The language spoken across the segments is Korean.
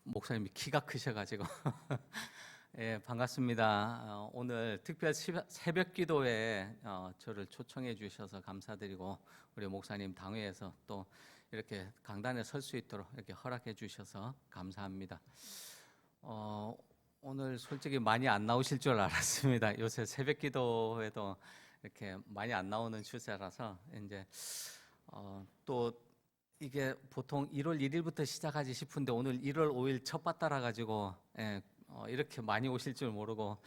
목사님이 키가 크셔가지고 예, 반갑습니다. 오늘 특별 새벽 기도에 저를 초청해 주셔서 감사드리고 우리 목사님 당회에서 또 이렇게 강단에 설 수 있도록 이렇게 허락해 주셔서 감사합니다. 오늘 솔직히 많이 안 나오실 줄 알았습니다. 요새 새벽 기도에도 이렇게 많이 안 나오는 추세라서 이제 또 이게 보통 1월 1일부터 시작하지 싶은데 오늘 1월 5일 첫 받따라 가지고 이렇게 많이 오실 줄 모르고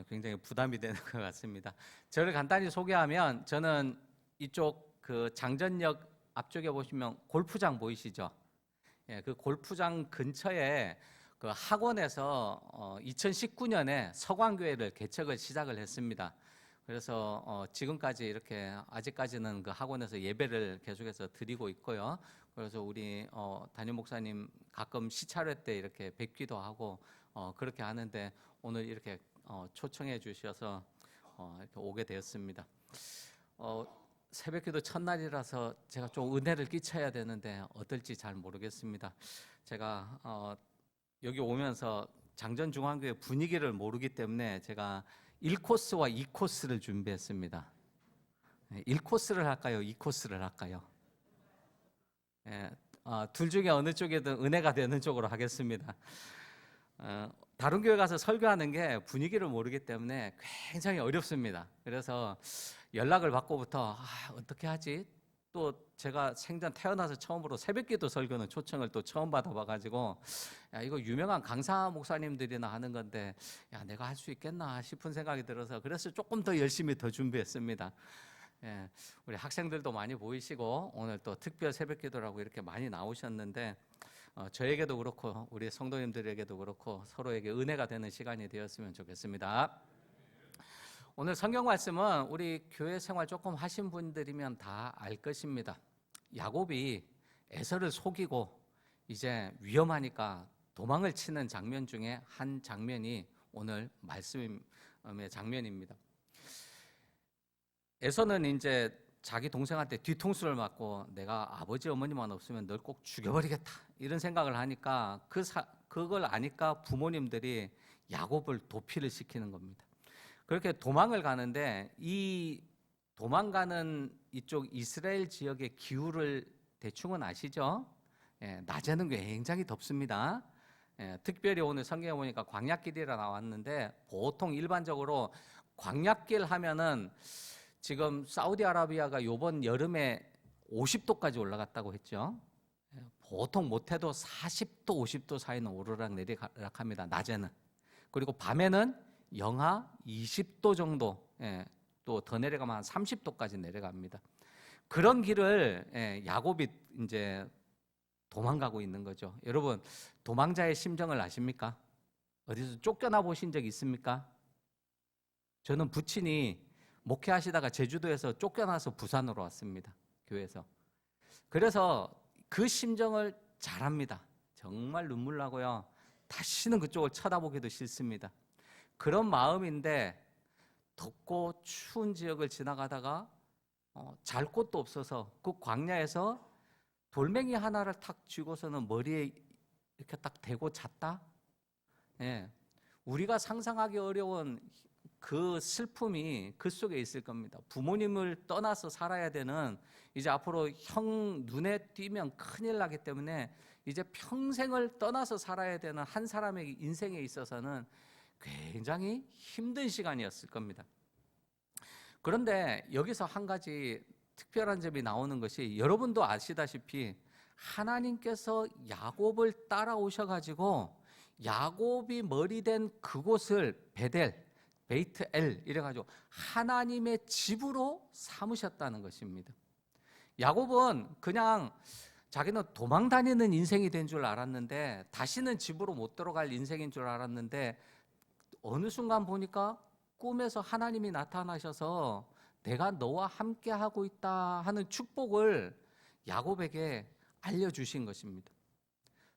굉장히 부담이 되는 것 같습니다. 저를 간단히 소개하면 저는 이쪽 그 장전역 앞쪽에 보시면 골프장 보이시죠? 그 골프장 근처에 그 학원에서 2019년에 서광교회를 개척을 시작을 했습니다. 그래서 지금까지 이렇게 아직까지는 그 학원에서 예배를 계속해서 드리고 있고요. 그래서 우리 담임 목사님 가끔 시차례 때 이렇게 뵙기도 하고 그렇게 하는데 오늘 이렇게 초청해 주셔서 이렇게 오게 되었습니다. 새벽기도 첫날이라서 제가 좀 은혜를 끼쳐야 되는데 어떨지 잘 모르겠습니다. 제가 여기 오면서 장전중앙교회 분위기를 모르기 때문에 제가 1코스와 2코스를 준비했습니다. 1코스를 할까요? 2코스를 할까요? 둘 중에 어느 쪽이든 은혜가 되는 쪽으로 하겠습니다. 다른 교회 가서 설교하는 게 분위기를 모르기 때문에 굉장히 어렵습니다. 그래서 연락을 받고부터 어떻게 하지? 또 제가 생전 태어나서 처음으로 새벽기도 설교는 초청을 또 처음 받아봐가지고 이거 유명한 강사 목사님들이나 하는 건데 내가 할 수 있겠나 싶은 생각이 들어서 그래서 조금 더 열심히 더 준비했습니다. 우리 학생들도 많이 보이시고 오늘 또 특별 새벽기도라고 이렇게 많이 나오셨는데 저에게도 그렇고 우리 성도님들에게도 그렇고 서로에게 은혜가 되는 시간이 되었으면 좋겠습니다. 오늘 성경 말씀은 우리 교회 생활 조금 하신 분들이면 다 알 것입니다. 야곱이 에서를 속이고 이제 위험하니까 도망을 치는 장면 중에 한 장면이 오늘 말씀의 장면입니다. 에서는 이제 자기 동생한테 뒤통수를 맞고 내가 아버지 어머니만 없으면 널 꼭 죽여버리겠다 이런 생각을 하니까 그걸 아니까 부모님들이 야곱을 도피를 시키는 겁니다. 그렇게 도망을 가는데 이 도망가는 이쪽 이스라엘 지역의 기후를 대충은 아시죠? 낮에는 굉장히 덥습니다. 특별히 오늘 성경에 보니까 광야길이라 나왔는데 보통 일반적으로 광야길 하면은 지금 사우디아라비아가 이번 여름에 50도까지 올라갔다고 했죠. 보통 못해도 40도, 50도 사이는 오르락내리락합니다. 낮에는. 그리고 밤에는 영하 20도 정도, 또 더 내려가면 한 30도까지 내려갑니다. 그런 길을 야곱이 이제 도망가고 있는 거죠. 여러분, 도망자의 심정을 아십니까? 어디서 쫓겨나 보신 적 있습니까? 저는 부친이 목회하시다가 제주도에서 쫓겨나서 부산으로 왔습니다. 교회에서. 그래서 그 심정을 잘 압니다. 정말 눈물 나고요. 다시는 그쪽을 쳐다보기도 싫습니다. 그런 마음인데 덥고 추운 지역을 지나가다가 잘 곳도 없어서 그 광야에서 돌멩이 하나를 탁 쥐고서는 머리에 이렇게 딱 대고 잤다? 우리가 상상하기 어려운 그 슬픔이 그 속에 있을 겁니다. 부모님을 떠나서 살아야 되는 이제 앞으로 형 눈에 띄면 큰일 나기 때문에 이제 평생을 떠나서 살아야 되는 한 사람의 인생에 있어서는 굉장히 힘든 시간이었을 겁니다. 그런데 여기서 한 가지 특별한 점이 나오는 것이 여러분도 아시다시피 하나님께서 야곱을 따라오셔가지고 야곱이 머리된 그곳을 베이트엘 이래가지고 하나님의 집으로 삼으셨다는 것입니다. 야곱은 그냥 자기는 도망 다니는 인생이 된 줄 알았는데 다시는 집으로 못 들어갈 인생인 줄 알았는데 어느 순간 보니까 꿈에서 하나님이 나타나셔서 내가 너와 함께 하고 있다 하는 축복을 야곱에게 알려주신 것입니다.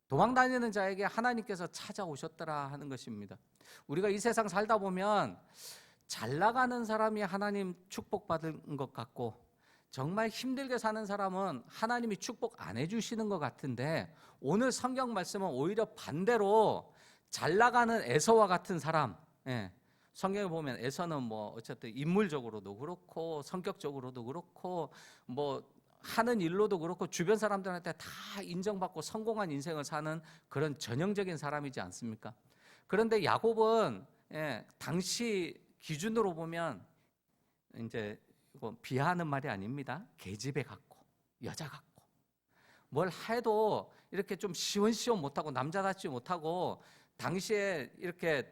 도망 다니는 자에게 하나님께서 찾아오셨더라 하는 것입니다. 우리가 이 세상 살다 보면 잘 나가는 사람이 하나님 축복받은 것 같고 정말 힘들게 사는 사람은 하나님이 축복 안 해주시는 것 같은데, 오늘 성경 말씀은 오히려 반대로 잘 나가는 에서와 같은 사람, 예, 성경에 보면 에서는 뭐 어쨌든 인물적으로도 그렇고 성격적으로도 그렇고 뭐 하는 일로도 그렇고 주변 사람들한테 다 인정받고 성공한 인생을 사는 그런 전형적인 사람이지 않습니까? 그런데 야곱은, 예, 당시 기준으로 보면 이제 이거 비하하는 말이 아닙니다. 계집애 같고 여자 같고 뭘 해도 이렇게 좀 시원시원 못하고 남자답지 못하고 당시에 이렇게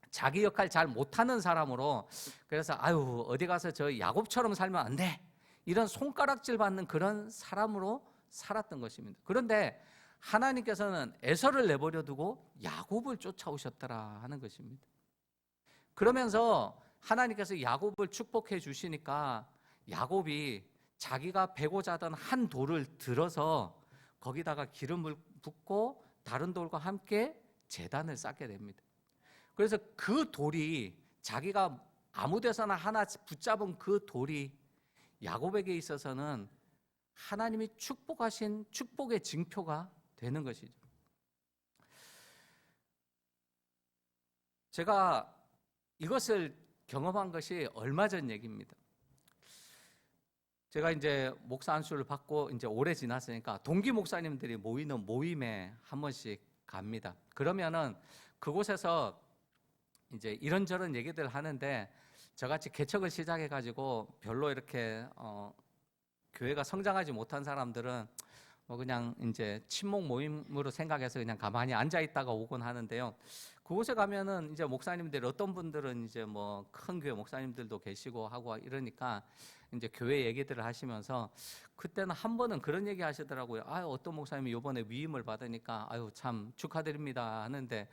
자기 역할 잘 못하는 사람으로, 그래서 아유 어디 가서 저 야곱처럼 살면 안 돼, 이런 손가락질 받는 그런 사람으로 살았던 것입니다. 그런데 하나님께서는 에서를 내버려 두고 야곱을 쫓아오셨더라 하는 것입니다. 그러면서 하나님께서 야곱을 축복해 주시니까 야곱이 자기가 베고자 하던 한 돌을 들어서 거기다가 기름을 붓고 다른 돌과 함께 제단을 쌓게 됩니다. 그래서 그 돌이, 자기가 아무 데서나 하나 붙잡은 그 돌이 야곱에게 있어서는 하나님이 축복하신 축복의 징표가 되는 것이죠. 제가 이것을 경험한 것이 얼마 전 얘기입니다. 제가 이제 목사 안수를 받고 이제 오래 지났으니까 동기 목사님들이 모이는 모임에 한 번씩 갑니다. 그러면은 그곳에서 이제 이런저런 얘기들 하는데, 저같이 개척을 시작해가지고 별로 이렇게 교회가 성장하지 못한 사람들은 뭐 그냥 이제 친목 모임으로 생각해서 그냥 가만히 앉아 있다가 오곤 하는데요. 그곳에 가면은 이제 목사님들, 어떤 분들은 이제 뭐 큰 교회 목사님들도 계시고 하고 이러니까 이제 교회 얘기들을 하시면서, 그때는 한 번은 그런 얘기 하시더라고요. 아유, 어떤 목사님이 이번에 위임을 받으니까 아유 참 축하드립니다 하는데,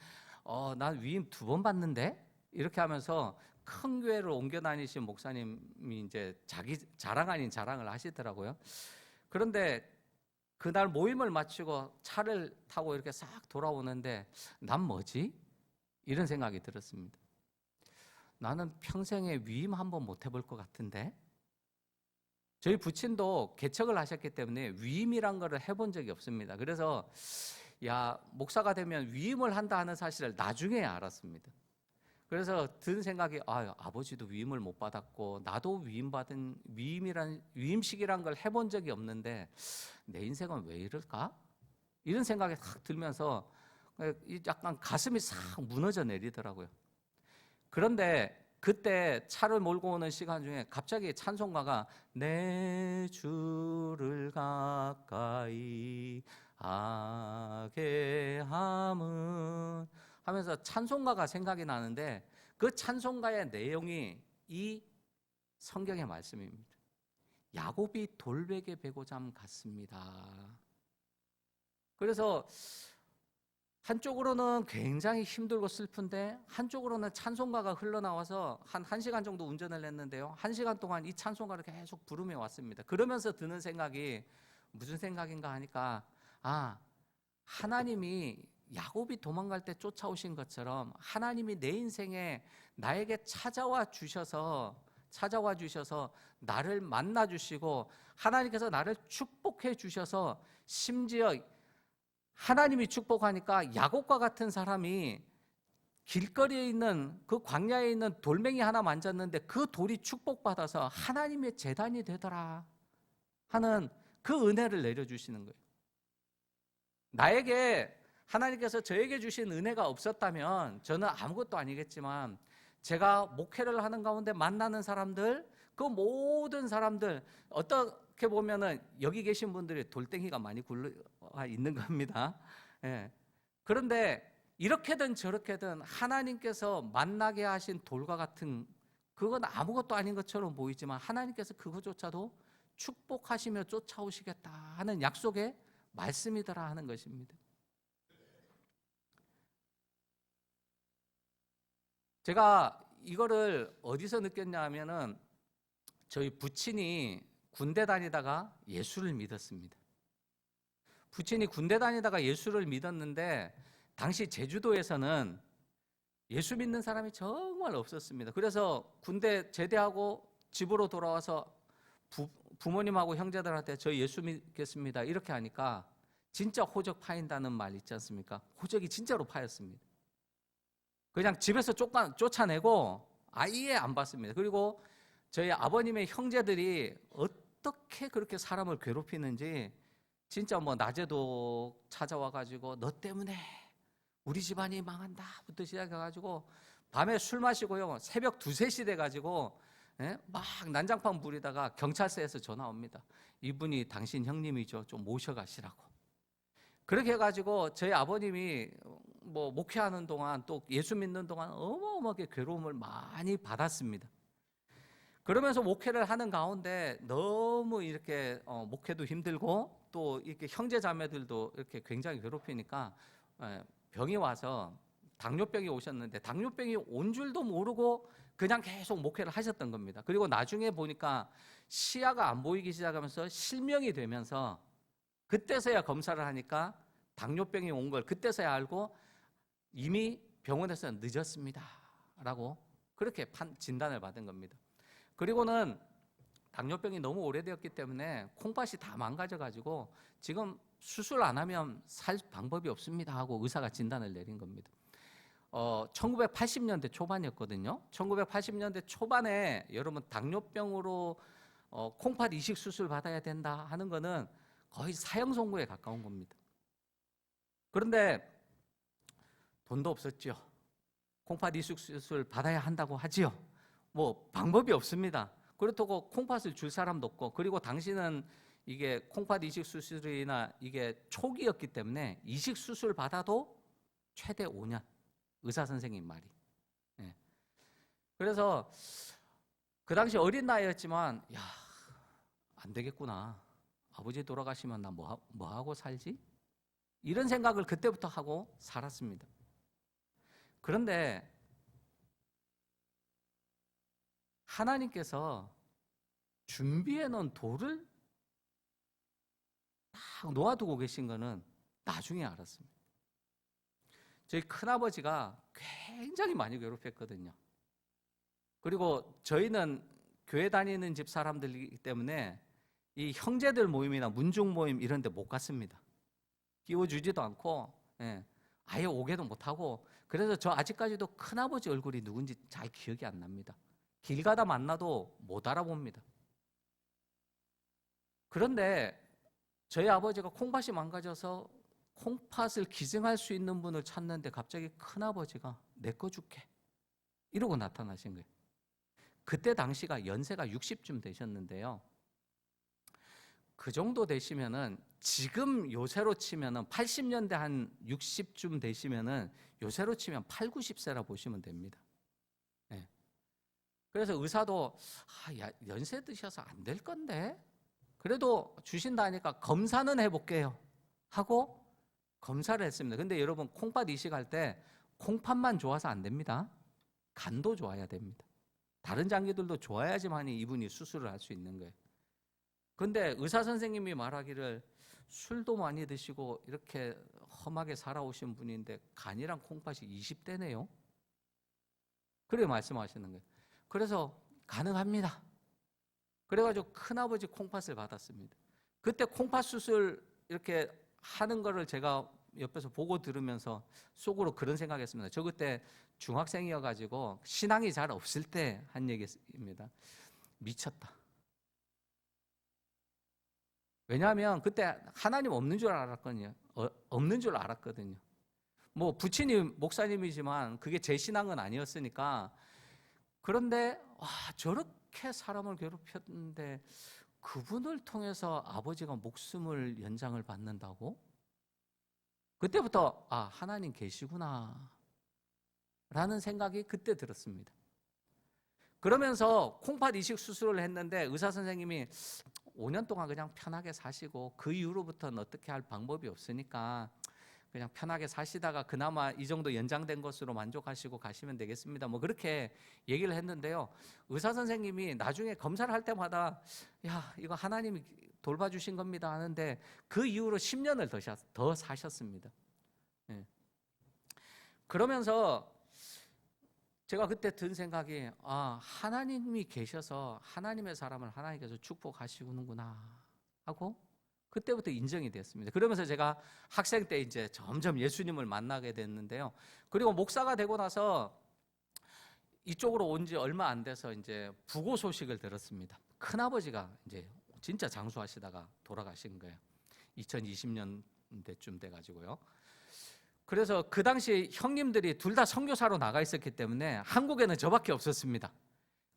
난 위임 2번 받는데? 이렇게 하면서 큰 교회를 옮겨 다니신 목사님이 이제 자기 자랑 아닌 자랑을 하시더라고요. 그런데 그날 모임을 마치고 차를 타고 이렇게 싹 돌아오는데, 난 뭐지? 이런 생각이 들었습니다. 나는 평생에 위임 한번 못 해볼 것 같은데? 저희 부친도 개척을 하셨기 때문에 위임이란 거를 해본 적이 없습니다. 그래서 야, 목사가 되면 위임을 한다 하는 사실을 나중에 알았습니다. 그래서 든 생각이, 아버지도 위임을 못 받았고 나도 위임식이란 걸 해본 적이 없는데 내 인생은 왜 이럴까? 이런 생각이 확 들면서 약간 가슴이 싹 무너져 내리더라고요. 그런데 그때 차를 몰고 오는 시간 중에 갑자기 찬송가가 내 주를 가까이 하게 함은 하면서 찬송가가 생각이 나는데, 그 찬송가의 내용이 이 성경의 말씀입니다. 야곱이 돌베개 베고잠 같습니다. 그래서 한쪽으로는 굉장히 힘들고 슬픈데 한쪽으로는 찬송가가 흘러나와서 한 1시간 정도 운전을 했는데요, 1시간 동안 이 찬송가를 계속 부르며 왔습니다. 그러면서 드는 생각이 무슨 생각인가 하니까, 하나님이 야곱이 도망갈 때 쫓아오신 것처럼 하나님이 내 인생에 나에게 찾아와 주셔서 나를 만나 주시고 하나님께서 나를 축복해 주셔서, 심지어 하나님이 축복하니까 야곱과 같은 사람이 길거리에 있는 그 광야에 있는 돌멩이 하나 만졌는데 그 돌이 축복받아서 하나님의 제단이 되더라 하는 그 은혜를 내려주시는 거예요. 나에게 하나님께서 저에게 주신 은혜가 없었다면 저는 아무것도 아니겠지만, 제가 목회를 하는 가운데 만나는 사람들, 그 모든 사람들, 어떻게 보면은 여기 계신 분들이 돌덩이가 많이 굴러 있는 겁니다. 예. 그런데 이렇게든 저렇게든 하나님께서 만나게 하신 돌과 같은, 그건 아무것도 아닌 것처럼 보이지만 하나님께서 그것조차도 축복하시며 쫓아오시겠다 하는 약속의 말씀이더라 하는 것입니다. 제가 이거를 어디서 느꼈냐 하면은, 저희 부친이 군대 다니다가 예수를 믿었습니다. 부친이 군대 다니다가 예수를 믿었는데 당시 제주도에서는 예수 믿는 사람이 정말 없었습니다. 그래서 군대 제대하고 집으로 돌아와서 부모님하고 형제들한테 저 예수 믿겠습니다 이렇게 하니까 진짜 호적 파인다는 말 있지 않습니까? 호적이 진짜로 파였습니다. 그냥 집에서 쫓아내고 아예 안 받습니다. 그리고 저희 아버님의 형제들이 어떻게 그렇게 사람을 괴롭히는지 진짜 뭐 낮에도 찾아와가지고 너 때문에 우리 집안이 망한다부터 시작해가지고 밤에 술 마시고요 새벽 2, 3시 돼가지고 막 난장판 부리다가 경찰서에서 전화 옵니다. 이분이 당신 형님이죠. 좀 모셔가시라고. 그렇게 해가지고 저희 아버님이 뭐 목회하는 동안 또 예수 믿는 동안 어마어마하게 괴로움을 많이 받았습니다. 그러면서 목회를 하는 가운데 너무 이렇게 목회도 힘들고 또 이렇게 형제 자매들도 이렇게 굉장히 괴롭히니까 병이 와서 당뇨병이 오셨는데 당뇨병이 온 줄도 모르고 그냥 계속 목회를 하셨던 겁니다. 그리고 나중에 보니까 시야가 안 보이기 시작하면서 실명이 되면서 그때서야 검사를 하니까 당뇨병이 온 걸 그때서야 알고 이미 병원에서 늦었습니다 라고 그렇게 진단을 받은 겁니다. 그리고는 당뇨병이 너무 오래되었기 때문에 콩팥이 다 망가져가지고 지금 수술 안 하면 살 방법이 없습니다 하고 의사가 진단을 내린 겁니다. 1980년대 초반이었거든요. 1980년대 초반에 여러분 당뇨병으로 콩팥 이식 수술 받아야 된다 하는 거는 거의 사형 선고에 가까운 겁니다. 그런데 돈도 없었죠. 콩팥 이식 수술 받아야 한다고 하지요. 뭐 방법이 없습니다. 그렇다고 콩팥을 줄 사람도 없고 그리고 당시는 이게 콩팥 이식 수술이나 이게 초기였기 때문에 이식 수술 받아도 최대 5년. 의사 선생님 말이. 네. 그래서 그 당시 어린 나이였지만 야, 안 되겠구나. 아버지 돌아가시면 나 뭐 하고 살지? 이런 생각을 그때부터 하고 살았습니다. 그런데 하나님께서 준비해 놓은 돌을 딱 놓아두고 계신 거는 나중에 알았습니다. 저희 큰아버지가 굉장히 많이 괴롭혔거든요. 그리고 저희는 교회 다니는 집 사람들이기 때문에 이 형제들 모임이나 문중 모임 이런 데 못 갔습니다. 끼워주지도 않고 아예 오게도 못하고 그래서 저 아직까지도 큰아버지 얼굴이 누군지 잘 기억이 안 납니다. 길 가다 만나도 못 알아봅니다. 그런데 저희 아버지가 콩팥이 망가져서 콩팥을 기증할 수 있는 분을 찾는데 갑자기 큰아버지가 내 거 줄게 이러고 나타나신 거예요. 그때 당시가 연세가 60쯤 되셨는데요. 그 정도 되시면은 지금 요새로 치면은 80년대 한 60쯤 되시면은 요새로 치면 8, 90세라 보시면 됩니다. 네. 그래서 의사도 연세 드셔서 안 될 건데 그래도 주신다니까 검사는 해볼게요 하고 검사를 했습니다. 근데 여러분 콩팥 이식할 때 콩팥만 좋아서 안 됩니다. 간도 좋아야 됩니다. 다른 장기들도 좋아야지만이 이분이 수술을 할 수 있는 거예요. 근데 의사 선생님이 말하기를 술도 많이 드시고 이렇게 험하게 살아오신 분인데 간이랑 콩팥이 20대네요. 그렇게 말씀하시는 거예요. 그래서 가능합니다. 그래가지고 큰아버지 콩팥을 받았습니다. 그때 콩팥 수술 이렇게 하는 거를 제가 옆에서 보고 들으면서 속으로 그런 생각했습니다. 저 그때 중학생이어가지고 신앙이 잘 없을 때 한 얘기입니다. 미쳤다. 왜냐하면 그때 하나님 없는 줄 알았거든요. 없는 줄 알았거든요. 뭐 부친이 목사님이지만 그게 제 신앙은 아니었으니까. 그런데 저렇게 사람을 괴롭혔는데 그분을 통해서 아버지가 목숨을 연장을 받는다고? 그때부터 하나님 계시구나 라는 생각이 그때 들었습니다. 그러면서 콩팥 이식 수술을 했는데 의사 선생님이 5년 동안 그냥 편하게 사시고 그 이후로부터는 어떻게 할 방법이 없으니까 그냥 편하게 사시다가 그나마 이 정도 연장된 것으로 만족하시고 가시면 되겠습니다. 뭐 그렇게 얘기를 했는데요. 의사 선생님이 나중에 검사를 할 때마다 이거 하나님이 돌봐주신 겁니다 하는데 그 이후로 10년을 더 사셨습니다. 네. 그러면서 제가 그때 든 생각이 하나님이 계셔서 하나님의 사람을 하나님께서 축복하시는구나 하고 그때부터 인정이 됐습니다. 그러면서 제가 학생 때 이제 점점 예수님을 만나게 됐는데요. 그리고 목사가 되고 나서 이쪽으로 온 지 얼마 안 돼서 이제 부고 소식을 들었습니다. 큰아버지가 이제 진짜 장수하시다가 돌아가신 거예요. 2020년대쯤 돼가지고요. 그래서 그 당시 형님들이 둘 다 선교사로 나가 있었기 때문에 한국에는 저밖에 없었습니다.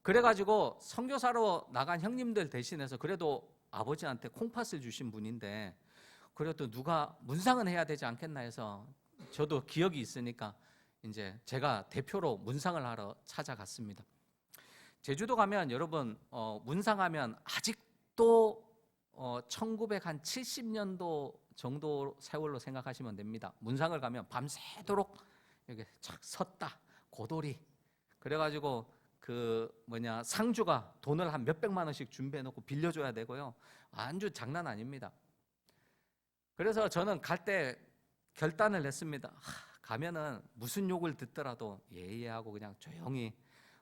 그래가지고 선교사로 나간 형님들 대신해서 그래도 아버지한테 콩팥을 주신 분인데 그래도 누가 문상은 해야 되지 않겠나 해서 저도 기억이 있으니까 이제 제가 대표로 문상을 하러 찾아갔습니다. 제주도 가면 여러분 문상하면 아직도 1970년도 정도 세월로 생각하시면 됩니다. 문상을 가면 밤새도록 이렇게 착 섰다 고돌이 그래가지고 상주가 돈을 한 몇백만 원씩 준비해 놓고 빌려줘야 되고요. 아주 장난 아닙니다. 그래서 저는 갈 때 결단을 했습니다. 가면은 무슨 욕을 듣더라도 예의하고 그냥 조용히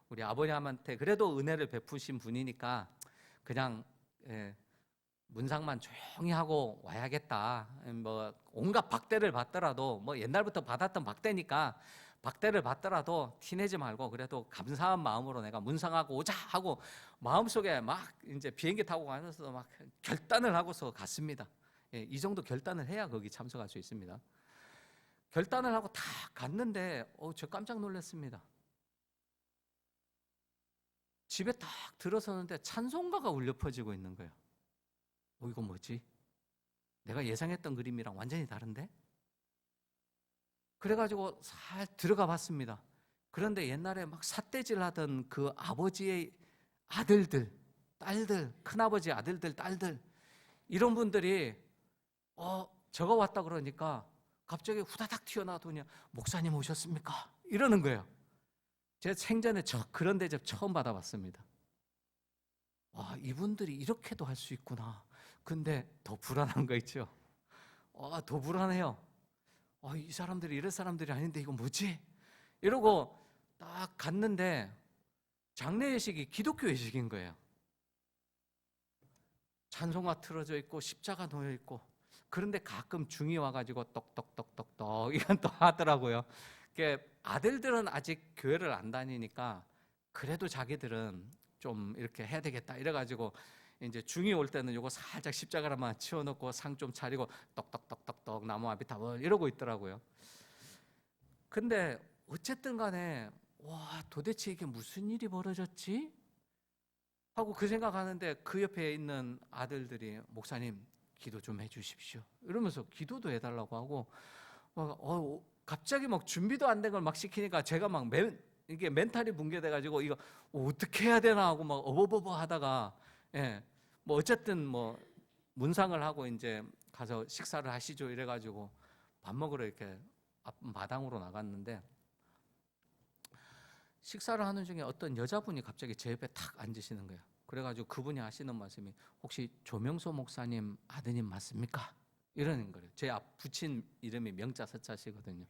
우리 아버님한테 그래도 은혜를 베푸신 분이니까 그냥 문상만 조용히 하고 와야겠다. 뭐 온갖 박대를 받더라도 뭐 옛날부터 받았던 박대니까 박대를 받더라도 티내지 말고 그래도 감사한 마음으로 내가 문상하고 오자 하고 마음속에 막 이제 비행기 타고 가면서 막 결단을 하고서 갔습니다. 이 정도 결단을 해야 거기 참석할 수 있습니다. 결단을 하고 다 갔는데 저 깜짝 놀랐습니다. 집에 딱 들어서는데 찬송가가 울려 퍼지고 있는 거예요. 이거 뭐지? 내가 예상했던 그림이랑 완전히 다른데? 그래가지고 살 들어가 봤습니다. 그런데 옛날에 막 삿대질 하던 그 아버지의 아들들, 딸들, 큰아버지 아들들, 딸들 이런 분들이 저가 왔다 그러니까 갑자기 후다닥 튀어나오더니 목사님 오셨습니까? 이러는 거예요. 제 생전에 그런 대접 처음 받아봤습니다. 와, 이분들이 이렇게도 할 수 있구나. 근데 더 불안한 거 있죠? 더 불안해요. 이 사람들이 이런 사람들이 아닌데 이거 뭐지? 이러고 딱 갔는데 장례 예식이 기독교 예식인 거예요. 찬송가 틀어져 있고 십자가 놓여 있고 그런데 가끔 중이 와가지고 똑똑똑똑똑 이건 또 하더라고요. 아들들은 아직 교회를 안 다니니까 그래도 자기들은 좀 이렇게 해야 되겠다 이래가지고 이제 중이 올 때는 요거 살짝 십자가라만 치워놓고 상 좀 차리고 똑똑똑똑똑 나무 앞에 다 이러고 있더라고요. 근데 어쨌든 간에 와 도대체 이게 무슨 일이 벌어졌지? 하고 그 생각하는데 그 옆에 있는 아들들이 목사님 기도 좀 해주십시오 이러면서 기도도 해달라고 하고 갑자기 막 준비도 안 된 걸 막 시키니까 제가 막 이게 멘탈이 붕괴돼가지고 이거 어떻게 해야 되나 하고 막 어버버버 하다가 뭐 어쨌든 뭐 문상을 하고 이제 가서 식사를 하시죠 이래가지고 밥 먹으러 이렇게 앞 마당으로 나갔는데 식사를 하는 중에 어떤 여자분이 갑자기 제 옆에 탁 앉으시는 거예요. 그래가지고 그분이 하시는 말씀이 혹시 조명소 목사님 아드님 맞습니까? 이러는 거예요. 제 앞 붙인 이름이 명자 서자시거든요.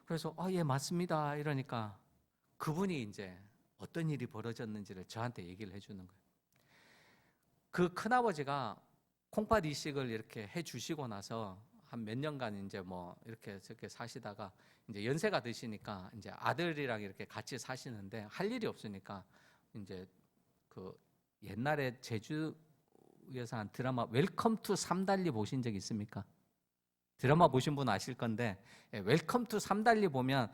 그래서 예 맞습니다 이러니까 그분이 이제 어떤 일이 벌어졌는지를 저한테 얘기를 해주는 거예요. 그 큰아버지가 콩팥 이식을 이렇게 해주시고 나서 한 몇 년간 이제 뭐 이렇게 저렇게 사시다가 이제 연세가 드시니까 이제 아들이랑 이렇게 같이 사시는데 할 일이 없으니까 이제 그 옛날에 제주에서 한 드라마 웰컴 투 삼달리 보신 적 있습니까? 드라마 보신 분 아실 건데 웰컴 투 삼달리 보면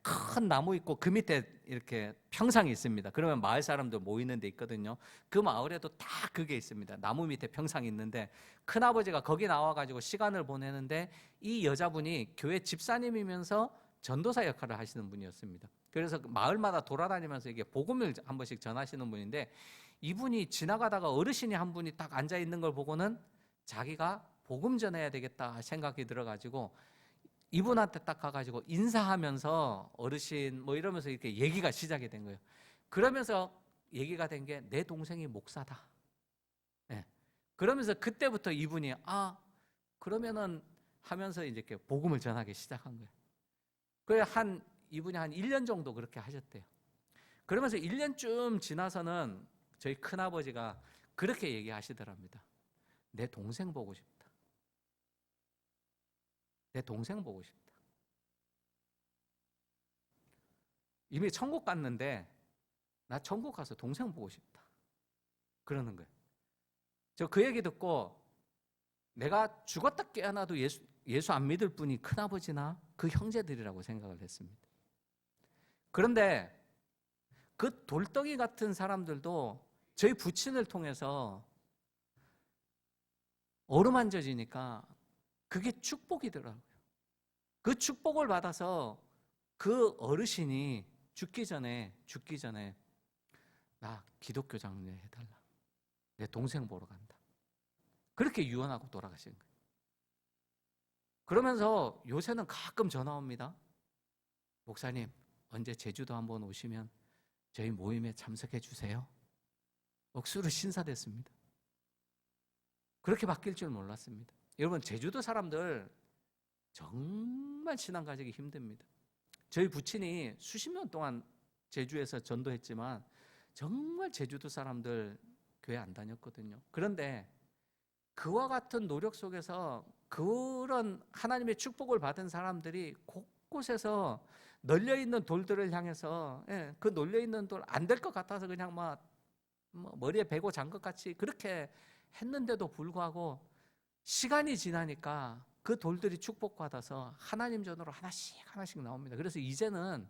큰 나무 있고 그 밑에 이렇게 평상이 있습니다. 그러면 마을 사람들 모이는 데 있거든요. 그 마을에도 다 그게 있습니다. 나무 밑에 평상이 있는데 큰아버지가 거기 나와가지고 시간을 보내는데 이 여자분이 교회 집사님이면서 전도사 역할을 하시는 분이었습니다. 그래서 마을마다 돌아다니면서 이게 복음을 한 번씩 전하시는 분인데 이분이 지나가다가 어르신이 한 분이 딱 앉아 있는 걸 보고는 자기가 복음 전해야 되겠다 생각이 들어가지고 이분한테 딱 가가지고 인사하면서 어르신 뭐 이러면서 이렇게 얘기가 시작이 된 거예요. 그러면서 얘기가 된 게 내 동생이 목사다. 그러면서 그때부터 이분이 그러면은 하면서 이제 이렇게 복음을 전하기 시작한 거예요. 그래 한 이분이 한 1년 정도 그렇게 하셨대요. 그러면서 1년쯤 지나서는 저희 큰아버지가 그렇게 얘기하시더랍니다. 내 동생 보고 싶다. 내 동생 보고 싶다. 이미 천국 갔는데 나 천국 가서 동생 보고 싶다. 그러는 거예요. 저 그 얘기 듣고 내가 죽었다 깨어나도 예수 안 믿을 분이 큰아버지나 그 형제들이라고 생각을 했습니다. 그런데 그 돌덩이 같은 사람들도 저희 부친을 통해서 어루만져지니까 그게 축복이더라고요. 그 축복을 받아서 그 어르신이 죽기 전에 나 기독교 장례 해달라. 내 동생 보러 간다. 그렇게 유언하고 돌아가신 거예요. 그러면서 요새는 가끔 전화 옵니다. 목사님, 언제 제주도 한번 오시면 저희 모임에 참석해 주세요. 억수로 신사됐습니다. 그렇게 바뀔 줄 몰랐습니다. 여러분, 제주도 사람들 정말 신앙 가지기 힘듭니다. 저희 부친이 수십 년 동안 제주에서 전도했지만 정말 제주도 사람들 교회 안 다녔거든요. 그런데 그와 같은 노력 속에서 그런 하나님의 축복을 받은 사람들이 곳곳에서 널려있는 돌들을 향해서 그 널려있는 돌 안 될 것 같아서 그냥 막 머리에 베고 잔 것 같이 그렇게 했는데도 불구하고 시간이 지나니까 그 돌들이 축복받아서 하나님 전으로 하나씩 나옵니다. 그래서 이제는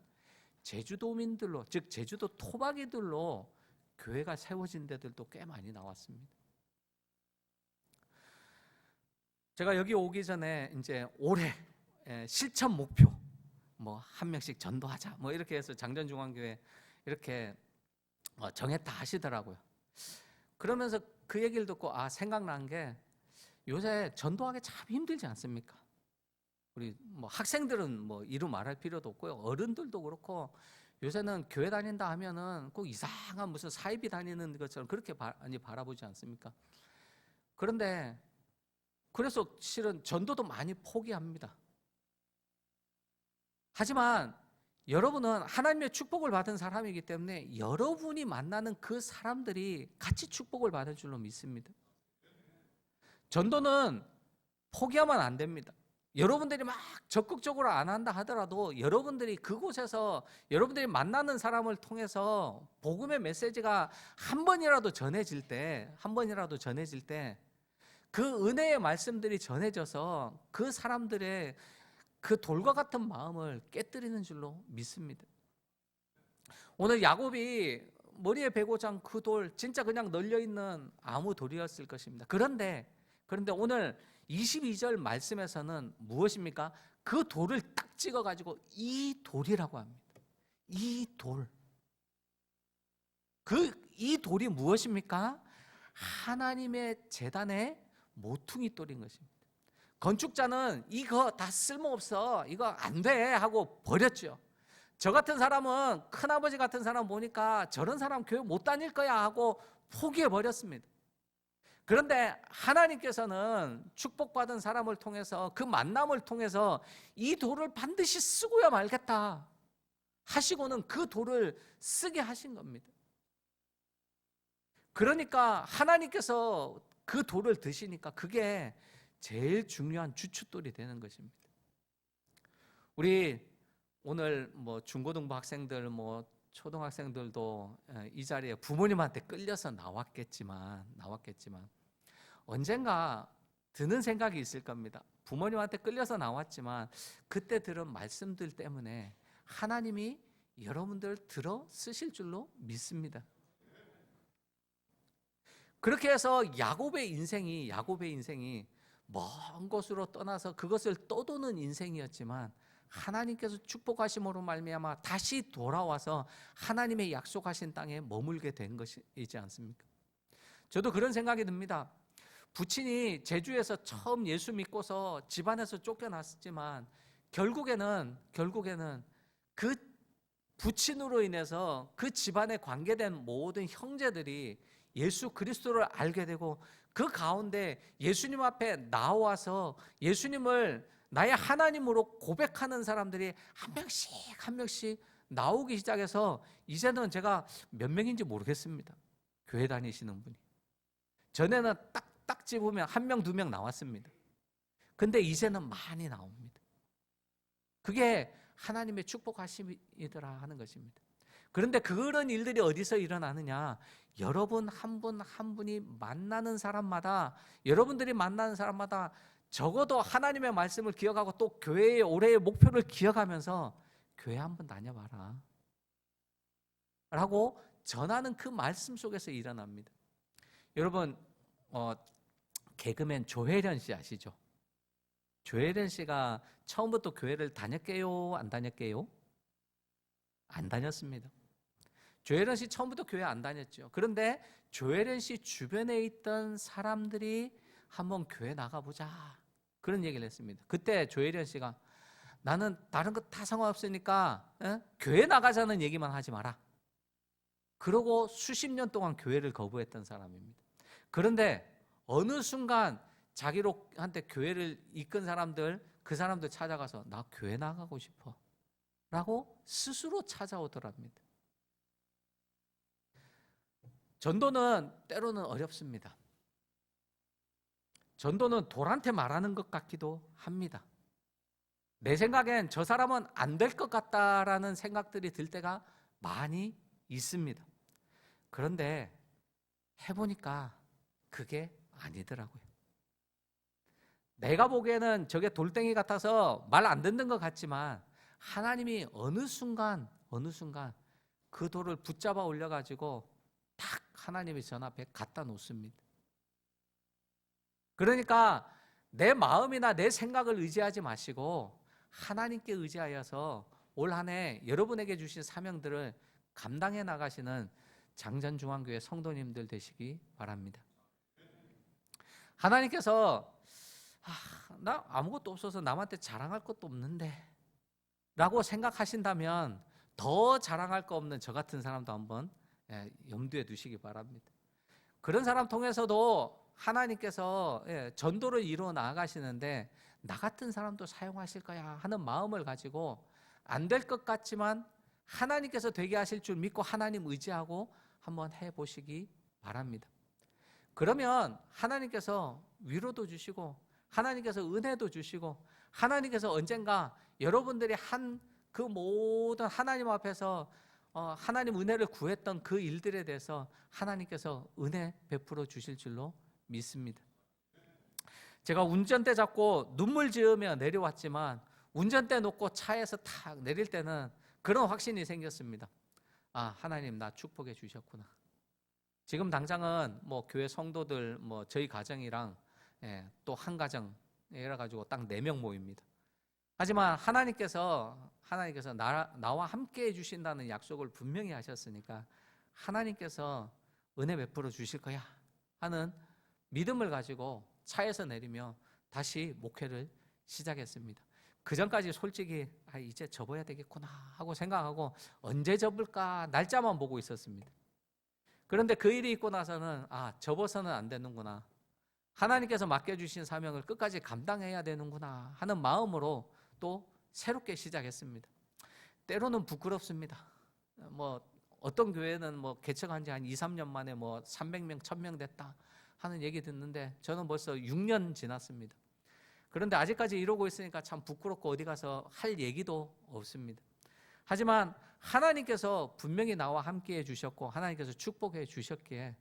제주도민들로, 즉 제주도 토박이들로 교회가 세워진 데들도 꽤 많이 나왔습니다. 제가 여기 오기 전에 이제 올해 실천 목표 한 명씩 전도하자 이렇게 해서 장전중앙교회 이렇게 정했다 하시더라고요. 그러면서 그 얘기를 듣고 생각난 게 요새 전도하기 참 힘들지 않습니까? 우리 학생들은 이루 말할 필요도 없고요. 어른들도 그렇고 요새는 교회 다닌다 하면은 꼭 이상한 무슨 사이비 다니는 것처럼 그렇게 많이 바라보지 않습니까? 그런데 그래서 실은 전도도 많이 포기합니다. 하지만 여러분은 하나님의 축복을 받은 사람이기 때문에 여러분이 만나는 그 사람들이 같이 축복을 받을 줄로 믿습니다. 전도는 포기하면 안 됩니다. 여러분들이 막 적극적으로 안 한다 하더라도 여러분들이 그곳에서 여러분들이 만나는 사람을 통해서 복음의 메시지가 한 번이라도 전해질 때 그 은혜의 말씀들이 전해져서 그 사람들의 그 돌과 같은 마음을 깨뜨리는 줄로 믿습니다. 오늘 야곱이 머리에 베고 잔 그 돌 진짜 그냥 널려있는 아무 돌이었을 것입니다. 그런데 오늘 22절 말씀에서는 무엇입니까? 그 돌을 딱 찍어가지고 이 돌이라고 합니다. 이 돌. 이 돌이 무엇입니까? 하나님의 제단의 모퉁이 돌인 것입니다. 건축자는 이거 다 쓸모없어, 이거 안 돼 하고 버렸죠. 저 같은 사람은, 큰아버지 같은 사람 보니까 저런 사람 교회 못 다닐 거야 하고 포기해 버렸습니다. 그런데 하나님께서는 축복받은 사람을 통해서 그 만남을 통해서 이 돌을 반드시 쓰고야 말겠다 하시고는 그 돌을 쓰게 하신 겁니다. 그러니까 하나님께서 그 돌을 드시니까 그게 제일 중요한 주춧돌이 되는 것입니다. 우리 오늘 중고등부 학생들 초등학생들도 이 자리에 부모님한테 끌려서 나왔겠지만 언젠가 드는 생각이 있을 겁니다. 부모님한테 끌려서 나왔지만 그때 들은 말씀들 때문에 하나님이 여러분들 들어 쓰실 줄로 믿습니다. 그렇게 해서 야곱의 인생이 먼 곳으로 떠나서 그것을 떠도는 인생이었지만 하나님께서 축복하심으로 말미암아 다시 돌아와서 하나님의 약속하신 땅에 머물게 된 것이지 않습니까? 저도 그런 생각이 듭니다. 부친이 제주에서 처음 예수 믿고서 집안에서 쫓겨났지만 결국에는 그 부친으로 인해서 그 집안에 관계된 모든 형제들이 예수 그리스도를 알게 되고 그 가운데 예수님 앞에 나와서 예수님을 나의 하나님으로 고백하는 사람들이 한 명씩 나오기 시작해서 이제는 제가 몇 명인지 모르겠습니다. 교회 다니시는 분이. 전에는 딱 집으면 한 명, 두 명 나왔습니다. 근데 이제는 많이 나옵니다. 그게 하나님의 축복하심이더라 하는 것입니다. 그런데 그런 일들이 어디서 일어나느냐? 여러분 한 분 한 분이 만나는 사람마다, 여러분들이 만나는 사람마다 적어도 하나님의 말씀을 기억하고 또 교회의 올해의 목표를 기억하면서 교회 한번 다녀봐라 라고 전하는 그 말씀 속에서 일어납니다. 여러분 개그맨 조혜련 씨 아시죠? 조혜련 씨가 처음부터 교회를 다녔게요? 안 다녔게요? 안 다녔습니다. 조혜련 씨 처음부터 교회 안 다녔죠. 그런데 조혜련 씨 주변에 있던 사람들이 한번 교회 나가보자 그런 얘기를 했습니다. 그때 조혜련 씨가 나는 다른 거 다 상관없으니까 교회 나가자는 얘기만 하지 마라. 그러고 수십 년 동안 교회를 거부했던 사람입니다. 그런데 어느 순간 자기한테 교회를 이끈 사람들, 그 사람들 찾아가서 나 교회 나가고 싶어 라고 스스로 찾아오더랍니다. 전도는 때로는 어렵습니다. 전도는 돌한테 말하는 것 같기도 합니다. 내 생각엔 저 사람은 안 될 것 같다라는 생각들이 들 때가 많이 있습니다. 그런데 해보니까 그게 아니더라고요. 내가 보기에는 저게 돌덩이 같아서 말 안 듣는 것 같지만 하나님이 어느 순간 그 돌을 붙잡아 올려가지고 딱 하나님의 전 앞에 갖다 놓습니다. 그러니까 내 마음이나 내 생각을 의지하지 마시고 하나님께 의지하여서 올 한 해 여러분에게 주신 사명들을 감당해 나가시는 장전중앙교회 성도님들 되시기 바랍니다. 하나님께서 나 아무것도 없어서 남한테 자랑할 것도 없는데 라고 생각하신다면 더 자랑할 거 없는 저 같은 사람도 한번 염두에 두시기 바랍니다. 그런 사람 통해서도 하나님께서 전도를 이루어 나아가시는데 나 같은 사람도 사용하실 거야 하는 마음을 가지고 안 될 것 같지만 하나님께서 되게 하실 줄 믿고 하나님 의지하고 한번 해보시기 바랍니다. 그러면 하나님께서 위로도 주시고 하나님께서 은혜도 주시고 하나님께서 언젠가 여러분들이 한 그 모든 하나님 앞에서 하나님 은혜를 구했던 그 일들에 대해서 하나님께서 은혜 베풀어 주실 줄로 믿습니다. 제가 운전대 잡고 눈물 지으며 내려왔지만 운전대 놓고 차에서 탁 내릴 때는 그런 확신이 생겼습니다. 하나님 나 축복해 주셨구나. 지금 당장은 뭐 교회 성도들 저희 가정이랑 또 한 가정 이래 가지고 딱 4명 모입니다. 하지만 하나님께서 나와 함께 해주신다는 약속을 분명히 하셨으니까 하나님께서 은혜 베풀어 주실 거야 하는 믿음을 가지고 차에서 내리며 다시 목회를 시작했습니다. 그 전까지 솔직히 이제 접어야 되겠구나 하고 생각하고 언제 접을까 날짜만 보고 있었습니다. 그런데 그 일이 있고 나서는 접어서는 안 되는구나, 하나님께서 맡겨주신 사명을 끝까지 감당해야 되는구나 하는 마음으로 또 새롭게 시작했습니다. 때로는 부끄럽습니다. 어떤 교회는 개척한 지 한 2, 3년 만에 300명, 1000명 됐다 하는 얘기 듣는데 저는 벌써 6년 지났습니다. 그런데 아직까지 이러고 있으니까 참 부끄럽고 어디 가서 할 얘기도 없습니다. 하지만 하나님께서 분명히 나와 함께 해주셨고 하나님께서 축복해 주셨기에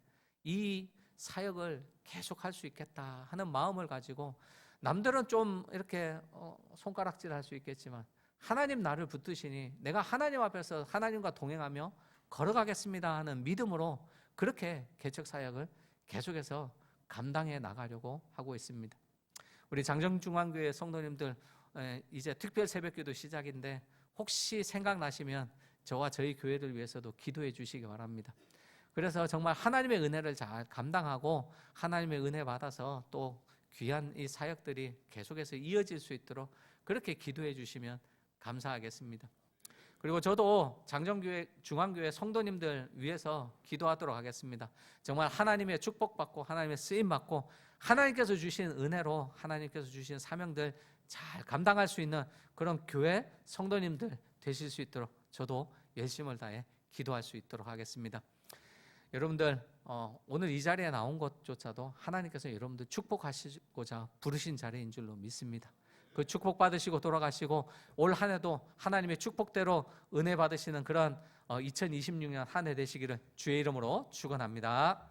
이 사역을 계속할 수 있겠다 하는 마음을 가지고 남들은 좀 이렇게 손가락질 할 수 있겠지만 하나님 나를 붙드시니 내가 하나님 앞에서 하나님과 동행하며 걸어가겠습니다 하는 믿음으로 그렇게 개척 사역을 계속해서 감당해 나가려고 하고 있습니다. 우리 장정중앙교회 성도님들 이제 특별 새벽기도 시작인데 혹시 생각나시면 저와 저희 교회를 위해서도 기도해 주시기 바랍니다. 그래서 정말 하나님의 은혜를 잘 감당하고 하나님의 은혜 받아서 또 귀한 이 사역들이 계속해서 이어질 수 있도록 그렇게 기도해 주시면 감사하겠습니다. 그리고 저도 장정교회 중앙교회 성도님들 위해서 기도하도록 하겠습니다. 정말 하나님의 축복받고 하나님의 쓰임받고 하나님께서 주신 은혜로 하나님께서 주신 사명들 잘 감당할 수 있는 그런 교회 성도님들 되실 수 있도록 저도 열심을 다해 기도할 수 있도록 하겠습니다. 여러분들 오늘 이 자리에 나온 것조차도 하나님께서 여러분들 축복하시고자 부르신 자리인 줄로 믿습니다. 그 축복 받으시고 돌아가시고 올 한 해도 하나님의 축복대로 은혜 받으시는 그런 2026년 한 해 되시기를 주의 이름으로 축원합니다.